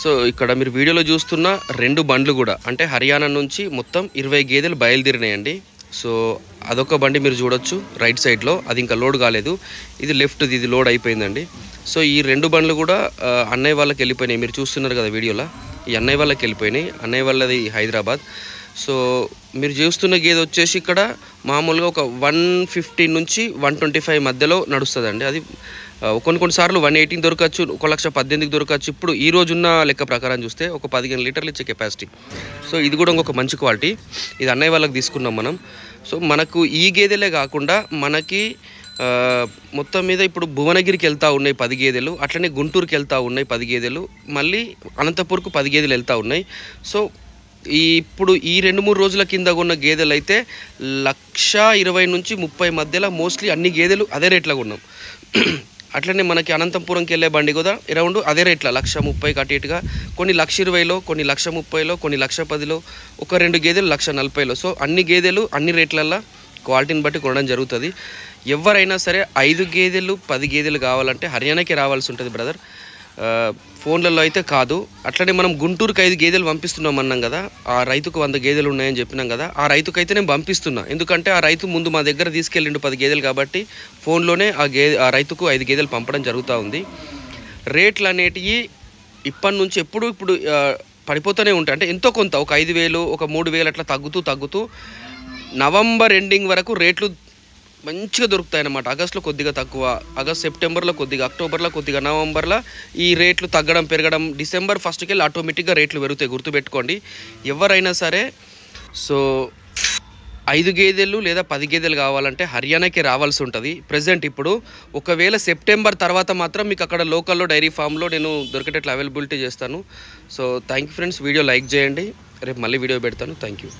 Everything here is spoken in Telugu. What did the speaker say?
సో ఇక్కడ మీరు వీడియోలో చూస్తున్న 2 బండ్లు కూడా అంటే హర్యానా నుంచి మొత్తం 20 గేదెలు బయలుదేరినాయండి. సో అదొక బండి మీరు చూడొచ్చు రైట్ సైడ్లో, అది ఇంకా లోడ్ కాలేదు. ఇది లెఫ్ట్, ఇది లోడ్ అయిపోయిందండి. సో ఈ 2 బండ్లు కూడా అన్నయ్య వాళ్ళకి వెళ్ళిపోయినాయి. మీరు చూస్తున్నారు కదా వీడియోలో, ఈ అన్నయ్య వాళ్ళకి వెళ్ళిపోయినాయి. అన్నయ్య వాళ్ళది హైదరాబాద్. సో మీరు చూస్తున్న గేదె వచ్చేసి ఇక్కడ మామూలుగా ఒక 150 నుంచి 125 మధ్యలో నడుస్తుందండి. అది కొన్నిసార్లు 118 దొరకచ్చు, 1,18,000 దొరకచ్చు. ఇప్పుడు ఈ రోజున్న లెక్క ప్రకారం చూస్తే ఒక 15 లీటర్లు ఇచ్చే కెపాసిటీ. సో ఇది కూడా ఇంకొక మంచి క్వాలిటీ. ఇది అన్నయ్య వాళ్ళకి తీసుకున్నాం మనం. సో మనకు ఈ గేదెలే కాకుండా మనకి మొత్తం మీద ఇప్పుడు భువనగిరికి వెళ్తూ ఉన్నాయి 10 గేదెలు, అట్లనే గుంటూరుకి వెళ్తూ ఉన్నాయి 10 గేదెలు, మళ్ళీ అనంతపూర్కు 10 గేదెలు వెళ్తూ ఉన్నాయి. సో ఇప్పుడు ఈ 2-3 రోజుల కింద ఉన్న గేదెలు అయితే 1,20,000 నుంచి 30 మధ్యలో మోస్ట్లీ అన్ని గేదెలు అదే రేట్లో కొన్నాం. అట్లనే మనకి అనంతపురంకి వెళ్ళే బండి కూడా అరౌండ్ అదే రేట్లో 1,30,000 అటు ఇటుగా, కొన్ని 1,20,000లో, కొన్ని 1,30,000లో, కొన్ని 1,10,000లో, ఒక 2 గేదెలు 1,40,000లో. సో అన్ని గేదెలు అన్ని రేట్లల్లో క్వాలిటీని బట్టి కొనడం జరుగుతుంది. ఎవరైనా సరే 5 గేదెలు 10 గేదెలు కావాలంటే హర్యానాకి రావాల్సి ఉంటుంది బ్రదర్, ఫోన్లలో అయితే కాదు. అట్లనే మనం గుంటూరుకి 5 గేదెలు పంపిస్తున్నాం అన్నాం కదా, ఆ రైతుకు 100 గేదెలు ఉన్నాయని చెప్పినాం కదా, ఆ రైతుకైతే నేను పంపిస్తున్నా. ఎందుకంటే ఆ రైతు ముందు మా దగ్గర తీసుకెళ్ళిండు 10 గేదెలు కాబట్టి ఫోన్లోనే ఆ రైతుకు 5 గేదెలు పంపడం జరుగుతూ ఉంది. రేట్లు అనేటివి ఇప్పటి నుంచి ఇప్పుడు పడిపోతూనే ఉంటాయి. అంటే ఎంతో కొంత ఒక 5,000 ఒక 3,000 అట్లా తగ్గుతూ నవంబర్ ఎండింగ్ వరకు రేట్లు మంచిగా దొరుకుతాయి అన్నమాట. ఆగస్టులో కొద్దిగా తక్కువ, సెప్టెంబర్లో కొద్దిగా, అక్టోబర్లో కొద్దిగా, నవంబర్లో ఈ రేట్లు తగ్గడం పెరగడం, డిసెంబర్ ఫస్ట్కి వెళ్ళి ఆటోమేటిక్గా రేట్లు పెరుగుతాయి, గుర్తుపెట్టుకోండి ఎవరైనా సరే. సో 5 గేదెలు లేదా 10 గేదెలు కావాలంటే హర్యానాకి రావాల్సి ఉంటుంది ప్రజెంట్ ఇప్పుడు. ఒకవేళ సెప్టెంబర్ తర్వాత మాత్రం మీకు అక్కడ లోకల్లో డైరీ ఫామ్లో నేను దొరికేటట్లు అవైలబిలిటీ చేస్తాను. So thank you friends, video like చేయండి, రేపు మళ్ళీ వీడియో పెడతాను. Thank you.